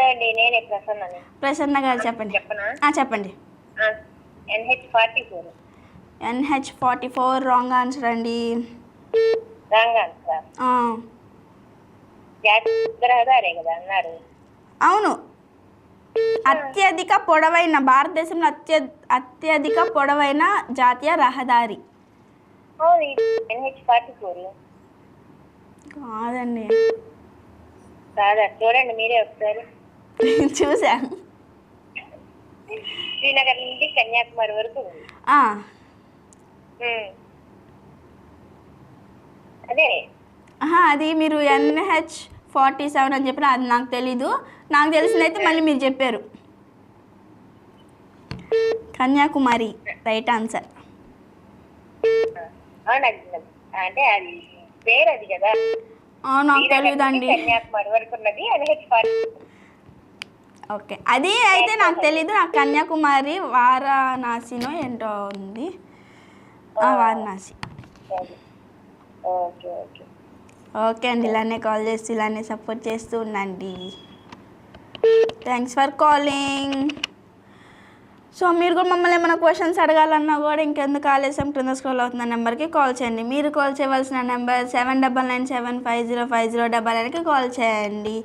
Hello అండి, నేనే ప్రసన్నని. ప్రసన్న గారు చెప్పండి. చెప్పనా? చెప్పండి. NH44. NH44 రాంగ్ ఆన్సర్ అండి. Wrong answer. జాతీయ రహదారే కదా అన్నారు. అవును, అత్యధిక పొడవైన భారతదేశంలో అత్యధిక పొడవైన జాతీయ రహదారి. అవును, NH44 కాదండి. కాదా? చూడండి మీరే ఒకసారి. చూసాను. శ్రీనగర్ నుండి కన్యాకుమారి వరకు ఉంది. అదే అది మీరు NH47 అని చెప్పిన అది నాకు తెలీదు. నాకు తెలిసిందైతే మళ్ళీ మీరు చెప్పారు. Kanyakumari right answer. అంటే అది పేరు అది కదా. నాకు తెలియదండి. కన్యాకుమారి వరకు ఉన్నది NH44. ఓకే, అది అయితే నాకు తెలీదు. నాకు కన్యాకుమారి వారణాసినో ఏంటో ఉంది. వారణాసి. ఓకే అండి, ఇలానే కాల్ చేస్తూ ఇలానే సపోర్ట్ చేస్తూ ఉండండి. Thanks for calling. సో మీరు కూడా మమ్మల్ని ఏమైనా క్వశ్చన్స్ అడగాలన్నా కూడా ఇంకెందుకు ఆలస్యం, క్రింద స్క్రోల్ అవుతున్న నెంబర్కి కాల్ చేయండి. మీరు కాల్ చేయవలసిన నెంబర్ 7997505099కి కాల్ చేయండి.